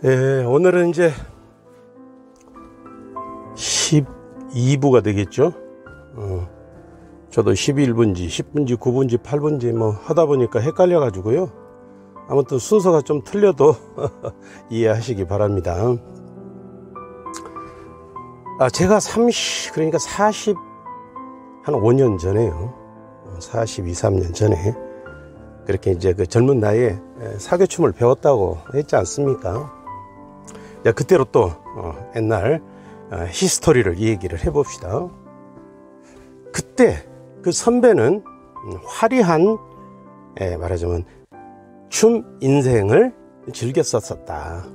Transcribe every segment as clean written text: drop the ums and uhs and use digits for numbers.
예, 오늘은 이제 12부가 되겠죠. 저도 11분지, 10분지, 9분지, 8분지 뭐 하다 보니까 헷갈려 가지고요. 아무튼 순서가 좀 틀려도 이해하시기 바랍니다. 제가 그러니까 5년 전에요. 42, 3년 전에 그렇게 이제 그 젊은 나이에 사교춤을 배웠다고 했지 않습니까? 그때로 또 옛날 히스토리를 얘기를 해봅시다. 그때 그 선배는 화려한 말하자면 춤 인생을 즐겼었다.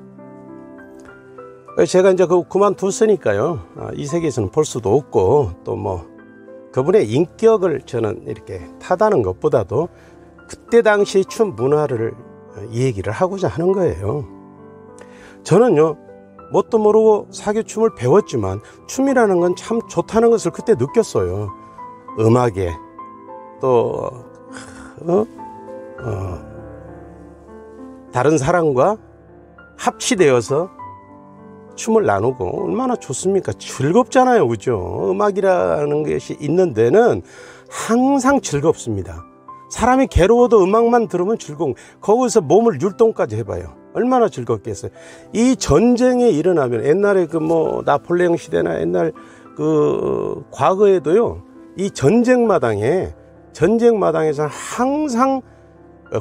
제가 이제 그만뒀으니까요. 이 세계에서는 볼 수도 없고 또 뭐 그분의 인격을 저는 이렇게 타다는 것보다도 그때 당시 춤 문화를 얘기를 하고자 하는 거예요. 저는요, 뭣도 모르고 사교춤을 배웠지만 춤이라는 건 참 좋다는 것을 그때 느꼈어요. 음악에 또 다른 사람과 합치되어서 춤을 나누고 얼마나 좋습니까? 즐겁잖아요, 그죠? 음악이라는 것이 있는 데는 항상 즐겁습니다. 사람이 괴로워도 음악만 들으면 즐거운, 거기서 몸을 율동까지 해봐요. 얼마나 즐겁겠어요. 이 전쟁이 일어나면 옛날에 나폴레옹 시대나 옛날 과거에도요, 이 전쟁마당에서 항상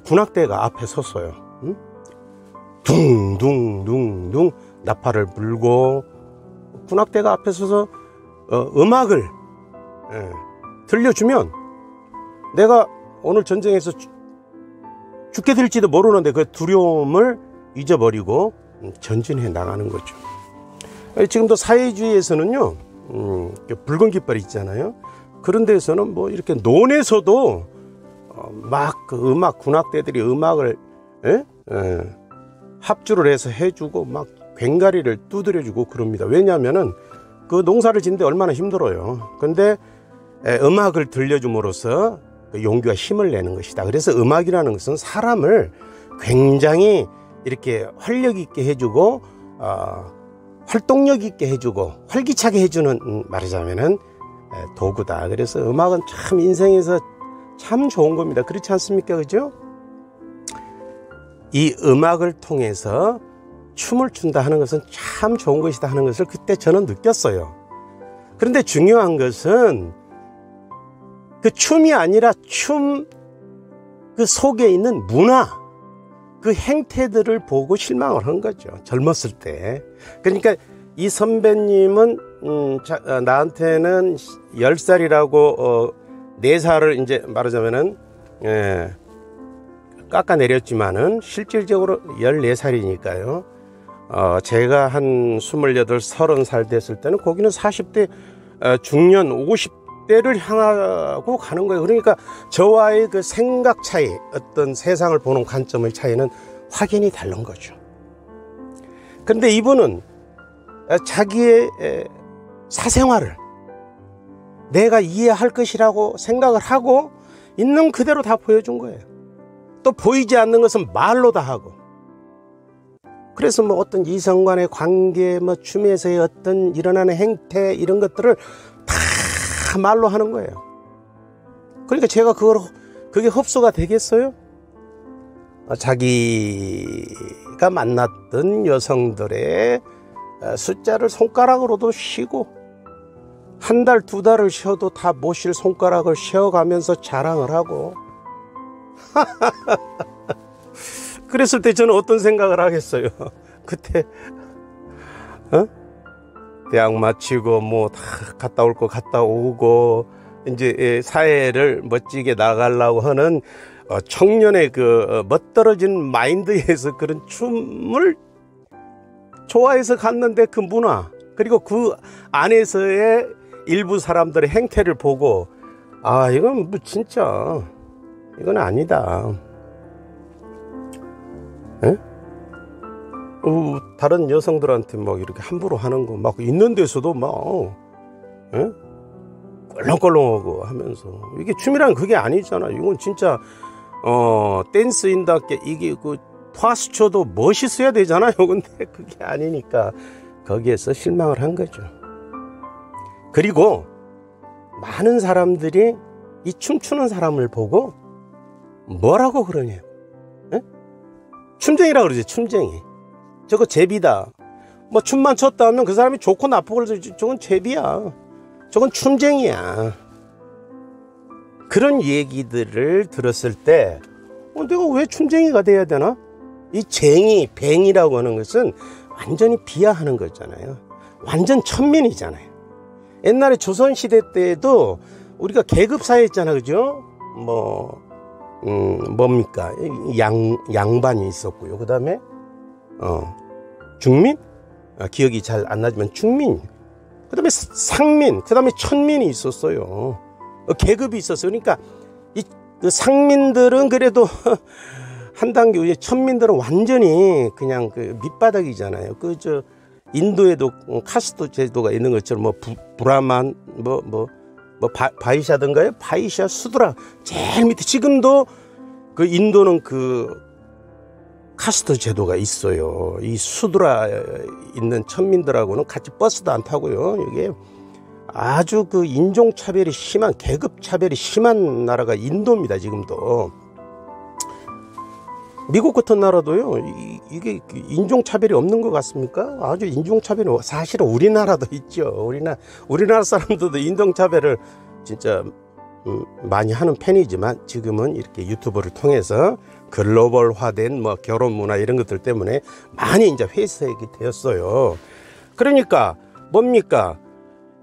군악대가 앞에 섰어요. 둥둥둥둥 나팔을 불고 군악대가 앞에 서서 음악을 들려주면 내가 오늘 전쟁에서 죽게 될지도 모르는데 그 두려움을 잊어버리고 전진해 나가는 거죠. 지금도 사회주의에서는요, 붉은 깃발 있잖아요. 그런 데서는 뭐 이렇게 논에서도 막 그 음악 군악대들이 음악을 합주를 해서 해주고 막 괭가리를 두드려주고 그럽니다. 왜냐하면은 그 농사를 짓는데 얼마나 힘들어요. 근데 음악을 들려줌으로써 용기와 힘을 내는 것이다. 그래서 음악이라는 것은 사람을 굉장히 이렇게 활력 있게 해주고 활동력 있게 해주고 활기차게 해주는 말하자면은 도구다. 그래서 음악은 참 인생에서 참 좋은 겁니다. 그렇지 않습니까? 그죠? 이 음악을 통해서 춤을 춘다 하는 것은 참 좋은 것이다 하는 것을 그때 저는 느꼈어요. 그런데 중요한 것은 그 춤이 아니라 춤 그 속에 있는 문화, 그 행태들을 보고 실망을 한 거죠. 젊었을 때. 그러니까 이 선배님은 나한테는 10살이라고 4살을 이제 말하자면은 깎아내렸지만은 실질적으로 14살이니까요. 제가 한 28, 30살 됐을 때는 거기는 40대 중년 50대를 향하고 가는 거예요. 그러니까 저와의 그 생각 차이, 어떤 세상을 보는 관점의 차이는 확연히 다른 거죠. 그런데 이분은 자기의 사생활을 내가 이해할 것이라고 생각을 하고 있는 그대로 다 보여준 거예요. 또 보이지 않는 것은 말로 다 하고. 그래서 뭐 어떤 이성 간의 관계, 뭐 춤에서의 어떤 일어나는 행태, 이런 것들을 다 말로 하는 거예요. 그러니까 제가 그게 흡수가 되겠어요? 자기가 만났던 여성들의 숫자를 손가락으로도 쉬고, 한 달, 2달을 쉬어도 다 못 쉴 손가락을 쉬어가면서 자랑을 하고. 그랬을 때 저는 어떤 생각을 하겠어요? 그때 대학 마치고 뭐 다 갔다 올 거 갔다 오고 이제 사회를 멋지게 나가려고 하는 청년의 그 멋들어진 마인드에서 그런 춤을 좋아해서 갔는데 그 문화, 그리고 그 안에서의 일부 사람들의 행태를 보고 이건 뭐 진짜 이건 아니다. 다른 여성들한테 막 이렇게 함부로 하는 거 막 있는 데서도 막 껄렁껄렁하고 하면서, 이게 춤이란 그게 아니잖아. 이건 진짜 댄스인답게 이게 그 파스초도 멋있어야 되잖아요. 근데 그게 아니니까 거기에서 실망을 한 거죠. 그리고 많은 사람들이 이 춤추는 사람을 보고 뭐라고 그러냐고. 에? 춤쟁이라고 그러지. 춤쟁이. 저거 제비다. 뭐 춤만 췄다 하면 그 사람이 좋고 나쁘고 저건 제비야. 저건 춤쟁이야. 그런 얘기들을 들었을 때 내가 왜 춤쟁이가 돼야 되나? 이 쟁이, 뱅이라고 하는 것은 완전히 비하하는 거잖아요. 완전 천민이잖아요. 옛날에 조선시대 때도 우리가 계급사회였잖아, 그죠? 뭡니까? 양반이 있었고요. 그 다음에, 중민? 기억이 잘 안 나지만 중민. 그 다음에 상민. 그 다음에 천민이 있었어요. 계급이 있었어요. 그러니까, 그 상민들은 그래도 한 단계 위에 천민들은 완전히 그냥 그 밑바닥이잖아요. 인도에도 카스트 제도가 있는 것처럼 브라만, 바이샤든가요? 바이샤, 수드라. 제일 밑에 지금도 그 인도는 그 카스트 제도가 있어요. 이 수드라 있는 천민들하고는 같이 버스도 안 타고요. 이게 아주 그 인종차별이 심한, 계급차별이 심한 나라가 인도입니다. 지금도. 미국 같은 나라도요, 이게 인종차별이 없는 것 같습니까? 아주 인종차별이, 사실은 우리나라도 있죠. 우리나라 사람들도 인종차별을 진짜 많이 하는 편이지만 지금은 이렇게 유튜브를 통해서 글로벌화된 결혼 문화 이런 것들 때문에 많이 이제 회색이 되었어요. 그러니까 뭡니까?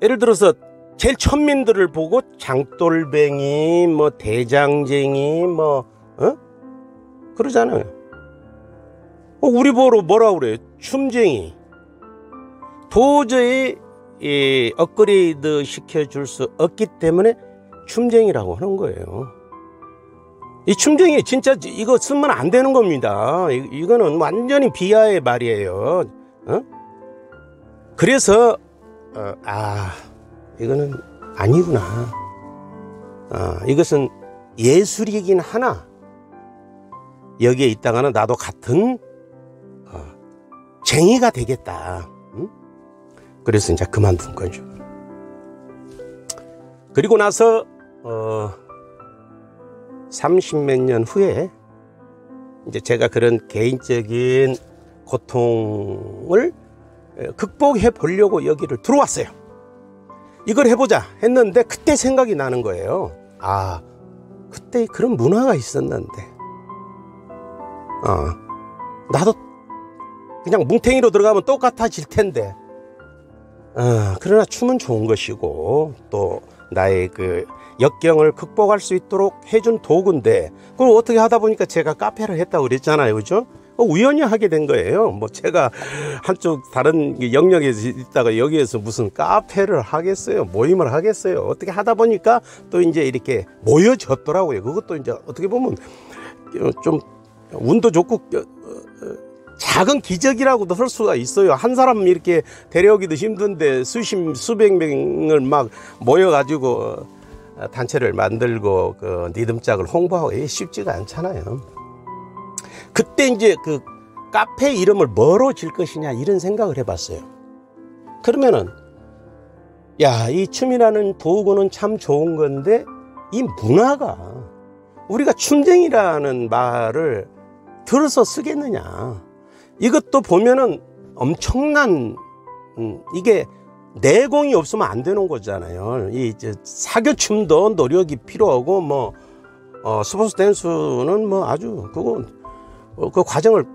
예를 들어서 제일 천민들을 보고 장돌뱅이, 대장쟁이, 그러잖아요. 우리 보러 뭐라고 그래요? 춤쟁이. 도저히 업그레이드 시켜줄 수 없기 때문에 춤쟁이라고 하는 거예요. 이 춤쟁이 진짜 이거 쓰면 안 되는 겁니다. 이거는 완전히 비하의 말이에요. 그래서 이거는 아니구나. 이것은 예술이긴 하나 여기에 있다가는 나도 같은 쟁이가 되겠다. 그래서 이제 그만둔 거죠. 그리고 나서 30몇 년 후에 이제 제가 그런 개인적인 고통을 극복해 보려고 여기를 들어왔어요. 이걸 해보자 했는데 그때 생각이 나는 거예요. 그때 그런 문화가 있었는데 나도 그냥 뭉탱이로 들어가면 똑같아질 텐데 그러나 춤은 좋은 것이고 또 나의 그 역경을 극복할 수 있도록 해준 도구인데 그걸 어떻게 하다 보니까 제가 카페를 했다고 그랬잖아요. 그죠? 우연히 하게 된 거예요. 제가 한쪽 다른 영역에 있다가 여기에서 무슨 카페를 하겠어요? 모임을 하겠어요? 어떻게 하다 보니까 또 이제 이렇게 모여졌더라고요. 그것도 이제 어떻게 보면 좀 운도 좋고 작은 기적이라고도 할 수가 있어요. 한 사람 이렇게 데려오기도 힘든데 수백 명을 막 모여가지고 단체를 만들고 그 리듬짝을 홍보하고 이게 쉽지가 않잖아요. 그때 이제 그 카페 이름을 뭐로 질 것이냐 이런 생각을 해봤어요. 그러면은 이 춤이라는 도구는 참 좋은 건데 이 문화가 우리가 춤쟁이라는 말을 들어서 쓰겠느냐. 이것도 보면은 엄청난 이게 내공이 없으면 안 되는 거잖아요. 사교춤도 노력이 필요하고 스포츠 댄스는 아주 그 과정을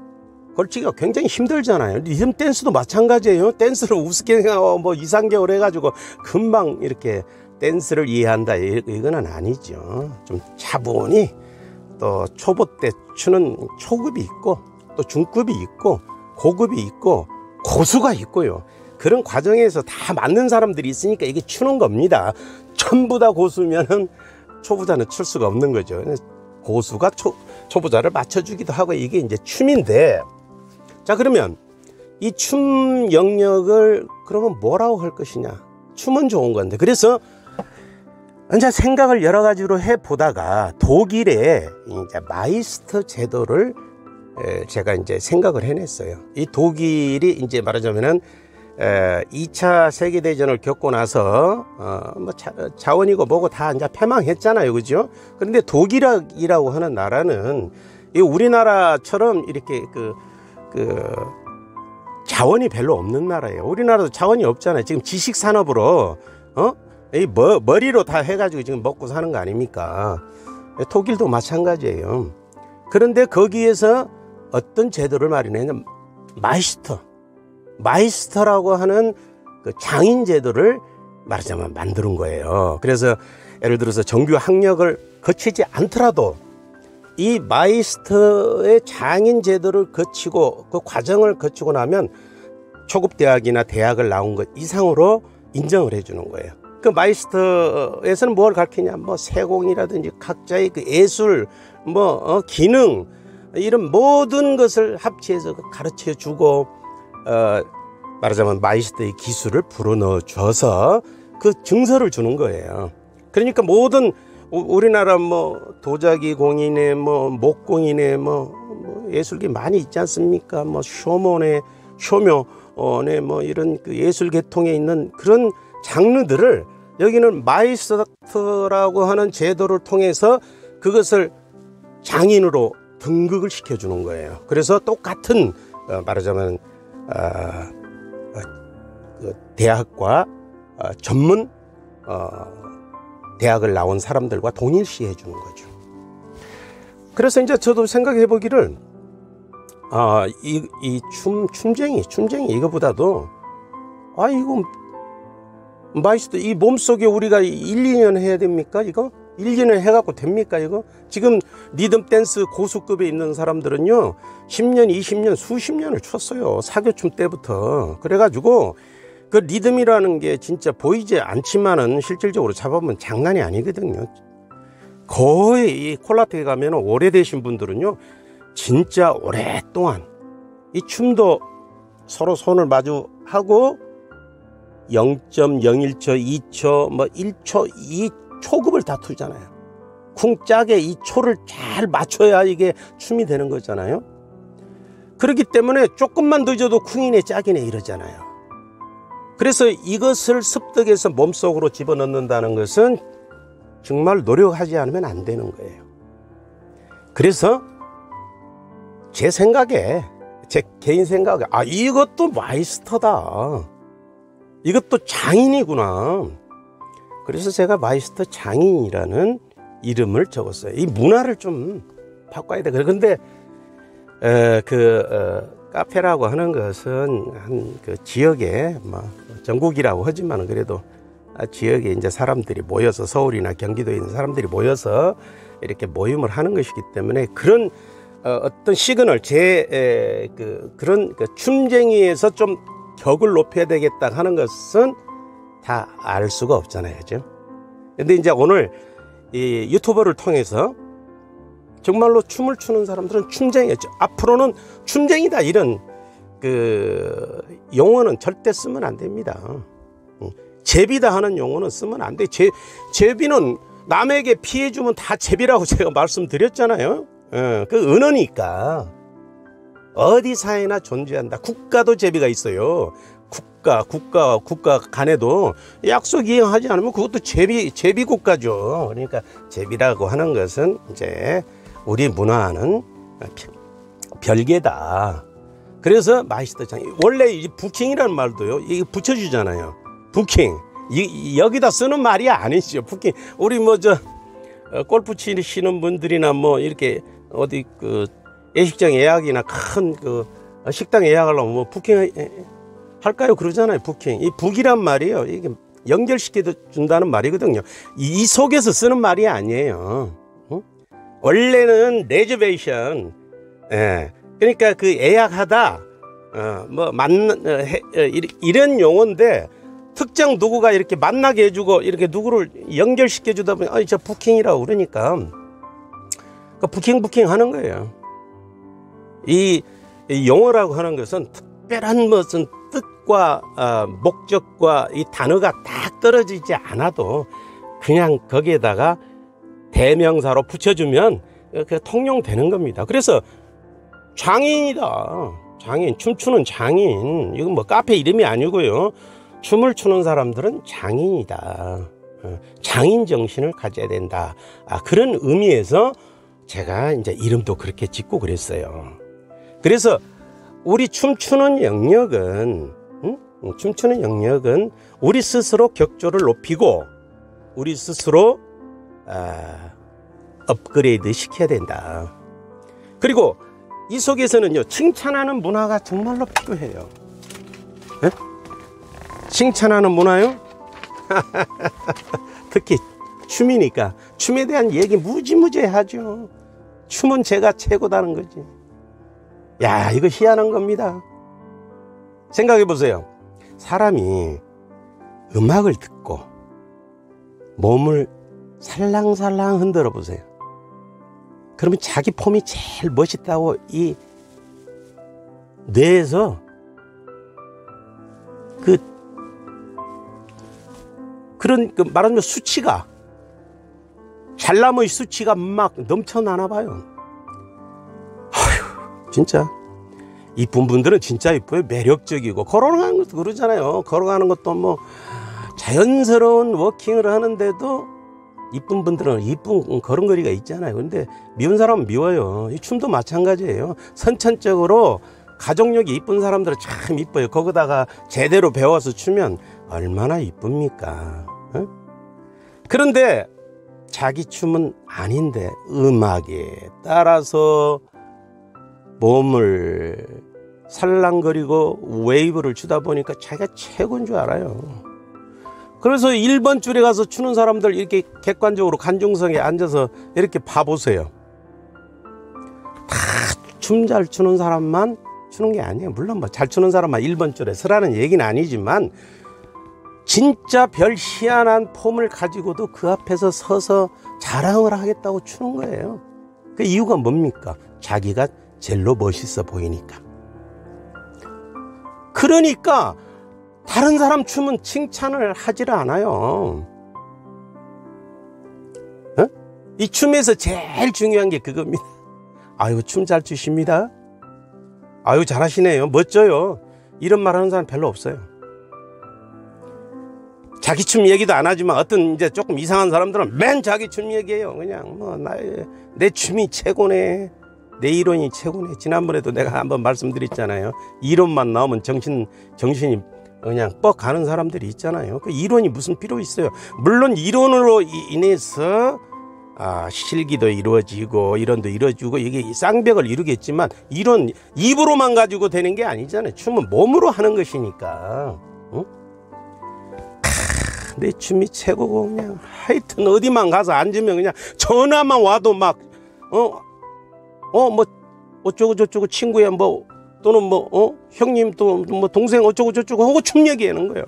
걸치기가 굉장히 힘들잖아요. 리듬 댄스도 마찬가지예요. 댄스를 우습게 생각하고 2~3개월 해가지고 금방 이렇게 댄스를 이해한다 이거는 아니죠. 좀 차분히 또 초보 때 추는 초급이 있고 또 중급이 있고 고급이 있고 고수가 있고요. 그런 과정에서 다 맞는 사람들이 있으니까 이게 추는 겁니다. 전부 다 고수면은 초보자는 출 수가 없는 거죠. 고수가 초보자를 맞춰주기도 하고 이게 이제 춤인데, 자 그러면 이 춤 영역을 그러면 뭐라고 할 것이냐? 춤은 좋은 건데 그래서 이제 생각을 여러 가지로 해 보다가 독일에 이제 마이스터 제도를 제가 이제 생각을 해냈어요. 이 독일이 이제 말하자면은 2차 세계대전을 겪고 나서 뭐 자원이고 뭐고 다 이제 패망했잖아요, 그죠? 그런데 독일이라고 하는 나라는 이 우리나라처럼 이렇게 그 자원이 별로 없는 나라예요. 우리나라도 자원이 없잖아요. 지금 지식 산업으로 이 머리로 다 해가지고 지금 먹고 사는 거 아닙니까? 독일도 마찬가지예요. 그런데 거기에서 어떤 제도를 마련했냐면 마이스터라고 하는 그 장인 제도를 말하자면 만드는 거예요. 그래서 예를 들어서 정규 학력을 거치지 않더라도 이 마이스터의 장인 제도를 거치고 그 과정을 거치고 나면 초급 대학이나 대학을 나온 것 이상으로 인정을 해주는 거예요. 그 마이스터에서는 뭘 가르치냐, 뭐 세공이라든지 각자의 그 예술, 기능 이런 모든 것을 합치해서 가르쳐 주고 말하자면 마이스터의 기술을 불어넣어 줘서 그 증서를 주는 거예요. 그러니까 모든 우리나라 뭐 도자기 공인에 뭐 목공인에 뭐 예술계 많이 있지 않습니까? 뭐 쇼모네 뭐 이런 그 예술 계통에 있는 그런 장르들을 여기는 마이스터라고 하는 제도를 통해서 그것을 장인으로 등극을 시켜주는 거예요. 그래서 똑같은 말하자면 그 대학과 전문 대학을 나온 사람들과 동일시 해주는 거죠. 그래서 이제 저도 생각해 보기를 이 춤쟁이 이거보다도 이거 마이스터 이 몸속에 우리가 1, 2년 해야 됩니까? 이거 1, 2년 해갖고 됩니까? 이거 지금 리듬 댄스 고수급에 있는 사람들은요 10년 20년 수십 년을 췄어요. 사교춤 때부터. 그래가지고 그 리듬이라는 게 진짜 보이지 않지만은 실질적으로 잡아보면 장난이 아니거든요. 거의 이 콜라텍에 가면 오래되신 분들은요 진짜 오랫동안 이 춤도 서로 손을 마주하고 0.01초, 2초, 뭐 1초, 이 초급을 다투잖아요. 쿵짝에 이 초를 잘 맞춰야 이게 춤이 되는 거잖아요. 그렇기 때문에 조금만 늦어도 쿵이네 짝이네 이러잖아요. 그래서 이것을 습득해서 몸속으로 집어넣는다는 것은 정말 노력하지 않으면 안 되는 거예요. 그래서 제 생각에, 제 개인 생각에 이것도 마이스터다. 이것도 장인이구나. 그래서 제가 마이스터 장인이라는 이름을 적었어요. 이 문화를 좀 바꿔야 돼. 그런데 카페라고 하는 것은 한 그 지역에 뭐 전국이라고 하지만 그래도 지역에 이제 사람들이 모여서 서울이나 경기도에 있는 사람들이 모여서 이렇게 모임을 하는 것이기 때문에 그런 어떤 시그널 그런 춤쟁이에서 좀 격을 높여야 되겠다 하는 것은 다 알 수가 없잖아요, 그죠? 근데 이제 오늘 이 유튜버를 통해서 정말로 춤을 추는 사람들은 춤쟁이였죠. 앞으로는 춤쟁이다 이런 그 용어는 절대 쓰면 안 됩니다. 제비다 하는 용어는 쓰면 안 돼. 제비는 남에게 피해 주면 다 제비라고 제가 말씀드렸잖아요. 그 은어니까 어디 사회나 존재한다. 국가도 제비가 있어요. 국가 간에도 약속 이행하지 않으면 그것도 제비 국가죠. 그러니까 제비라고 하는 것은 이제 우리 문화는 별개다. 그래서 마이스터 장인. 원래 이 부킹이라는 말도요. 이게 붙여주잖아요. 부킹. 여기다 쓰는 말이 아니죠. 부킹. 우리 골프 치시는 분들이나 이렇게 어디 예식장 예약이나 큰 식당 예약하려면 부킹 할까요? 그러잖아요. 부킹. 이 북이란 말이에요. 이게 연결시켜 준다는 말이거든요. 이 속에서 쓰는 말이 아니에요. 원래는 레저베이션. 그러니까 그 예약하다, 이런 용어인데 특정 누구가 이렇게 만나게 해주고 이렇게 누구를 연결시켜 주다 보면 저 부킹이라고 그러니까 부킹 하는 거예요. 이 용어라고 하는 것은 특별한 무슨 뜻과 목적과 이 단어가 딱 떨어지지 않아도 그냥 거기에다가 대명사로 붙여주면 통용되는 겁니다. 그래서 장인이다. 장인, 춤추는 장인. 이건 뭐 카페 이름이 아니고요. 춤을 추는 사람들은 장인이다. 장인 정신을 가져야 된다. 그런 의미에서 제가 이제 이름도 그렇게 짓고 그랬어요. 그래서 우리 춤추는 영역은 우리 스스로 격조를 높이고 우리 스스로 업그레이드 시켜야 된다. 그리고 이 속에서는요, 칭찬하는 문화가 정말로 필요해요. 네? 칭찬하는 문화요? 특히 춤이니까 춤에 대한 얘기 무지무지 하죠. 춤은 제가 최고다는 거지. 야, 이거 희한한 겁니다. 생각해 보세요. 사람이 음악을 듣고 몸을 살랑살랑 흔들어 보세요. 그러면 자기 폼이 제일 멋있다고 이 뇌에서 그런 말하자면 수치가, 잘남의 수치가 막 넘쳐나나 봐요. 아휴, 진짜 이쁜 분들은 진짜 이뻐요. 매력적이고 걸어가는 것도 그러잖아요. 걸어가는 것도 뭐 자연스러운 워킹을 하는데도 이쁜 분들은 이쁜 걸음걸이가 있잖아요. 근데 미운 사람은 미워요. 이 춤도 마찬가지예요. 선천적으로 가족력이 이쁜 사람들은 참 이뻐요. 거기다가 제대로 배워서 추면 얼마나 이쁩니까? 어? 그런데 자기 춤은 아닌데 음악에 따라서 몸을 살랑거리고 웨이브를 추다 보니까 자기가 최고인 줄 알아요. 그래서 1번 줄에 가서 추는 사람들 이렇게 객관적으로 관중석에 앉아서 이렇게 봐보세요. 다 춤 잘 추는 사람만 추는 게 아니에요. 물론 뭐 잘 추는 사람만 1번 줄에 서라는 얘기는 아니지만 진짜 별 희한한 폼을 가지고도 그 앞에서 서서 자랑을 하겠다고 추는 거예요. 그 이유가 뭡니까? 자기가 제일로 멋있어 보이니까. 그러니까 다른 사람 춤은 칭찬을 하질 않아요. 어? 이 춤에서 제일 중요한 게 그겁니다. 아유, 춤 잘 추십니다. 아유, 잘하시네요. 멋져요. 이런 말 하는 사람 별로 없어요. 자기 춤 얘기도 안 하지만 어떤 이제 조금 이상한 사람들은 맨 자기 춤 얘기해요. 그냥 뭐 내 춤이 최고네. 내 이론이 최고네. 지난번에도 내가 한번 말씀드렸잖아요. 이론만 나오면 정신이 그냥 뻑 가는 사람들이 있잖아요. 그 이론이 무슨 필요 있어요. 물론 이론으로 인해서 실기도 이루어지고 이론도 이루어지고 이게 쌍벽을 이루겠지만 이론 입으로만 가지고 되는 게 아니잖아요. 춤은 몸으로 하는 것이니까. 응? 내 춤이 최고고 그냥 하여튼 어디만 가서 앉으면 그냥 전화만 와도 막 뭐 어쩌고 저쩌고 친구야 뭐 또는 뭐 형님 또 뭐 동생 어쩌고 저쩌고 하고 춤 얘기하는 거예요.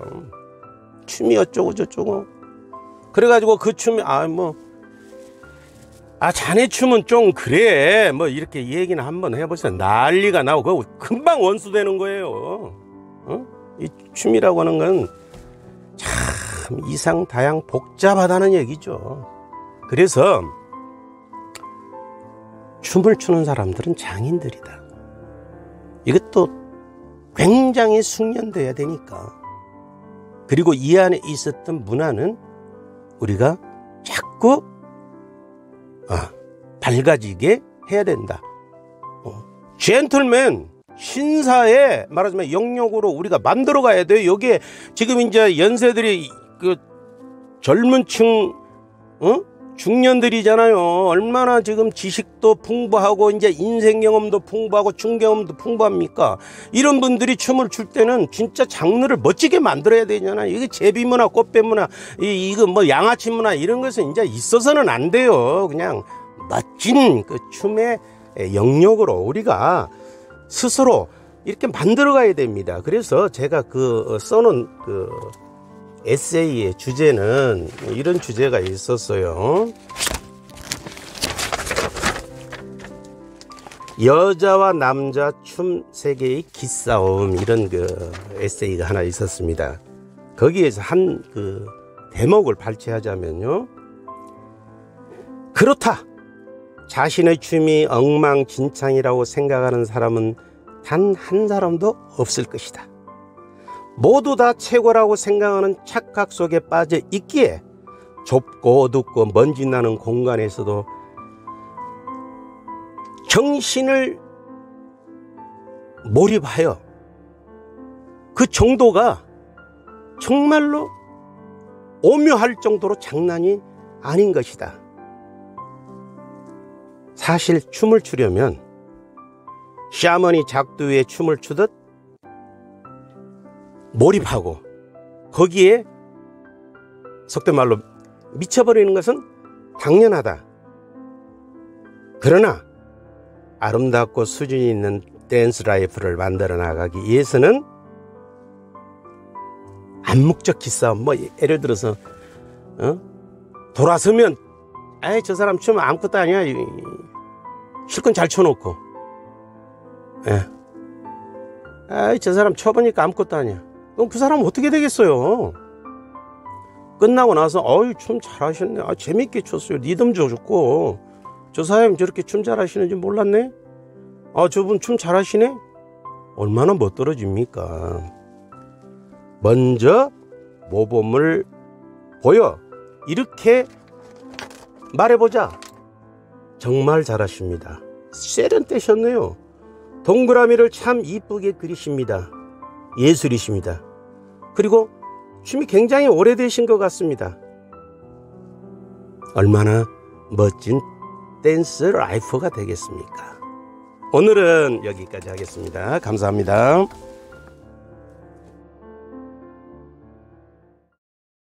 춤이 어쩌고 저쩌고. 그래가지고 그 춤이 자네 춤은 좀 그래 뭐 이렇게 얘기는 한번 해보세요. 난리가 나고 그거 금방 원수되는 거예요. 이 춤이라고 하는 건 참 이상다양 복잡하다는 얘기죠. 그래서 춤을 추는 사람들은 장인들이다. 이것도 굉장히 숙련돼야 되니까. 그리고 이 안에 있었던 문화는 우리가 자꾸 밝아지게 해야 된다. 젠틀맨 신사에 말하자면 영역으로 우리가 만들어 가야 돼요. 여기에 지금 이제 연세들이 그 젊은 층 중년들이잖아요. 얼마나 지금 지식도 풍부하고 이제 인생 경험도 풍부하고 춤 경험도 풍부합니까? 이런 분들이 춤을 출 때는 진짜 장르를 멋지게 만들어야 되잖아요. 이게 제비문화, 꽃배문화, 이거 뭐 양아치 문화 이런 것은 이제 있어서는 안 돼요. 그냥 멋진 그 춤의 영역으로 우리가 스스로 이렇게 만들어 가야 됩니다. 그래서 제가 써놓은 에세이의 주제는 이런 주제가 있었어요. 여자와 남자 춤 세계의 기싸움, 이런 에세이가 하나 있었습니다. 거기에서 한 대목을 발췌하자면요, 그렇다, 자신의 춤이 엉망진창이라고 생각하는 사람은 단 한 사람도 없을 것이다. 모두 다 최고라고 생각하는 착각 속에 빠져 있기에 좁고 어둡고 먼지 나는 공간에서도 정신을 몰입하여 그 정도가 정말로 오묘할 정도로 장난이 아닌 것이다. 사실 춤을 추려면 샤머니 작두에 춤을 추듯 몰입하고 거기에 속된 말로 미쳐버리는 것은 당연하다. 그러나 아름답고 수준이 있는 댄스 라이프를 만들어 나가기 위해서는 암묵적 기싸움, 뭐 예를 들어서 돌아서면 아이 저 사람 춤 아무것도 아니야, 실컷 잘 춰놓고, 아이 저 사람 쳐보니까 아무것도 아니야. 그럼 그 사람 어떻게 되겠어요? 끝나고 나서 어이 춤 잘하셨네, 재밌게 췄어요, 리듬 좋고, 저 사람이 저렇게 춤 잘하시는지 몰랐네, 저분 춤 잘하시네. 얼마나 멋들어집니까? 먼저 모범을 보여 이렇게 말해보자. 정말 잘하십니다. 세련되셨네요. 동그라미를 참 이쁘게 그리십니다. 예술이십니다. 그리고 춤이 굉장히 오래되신 것 같습니다. 얼마나 멋진 댄스 라이프가 되겠습니까? 오늘은 여기까지 하겠습니다. 감사합니다.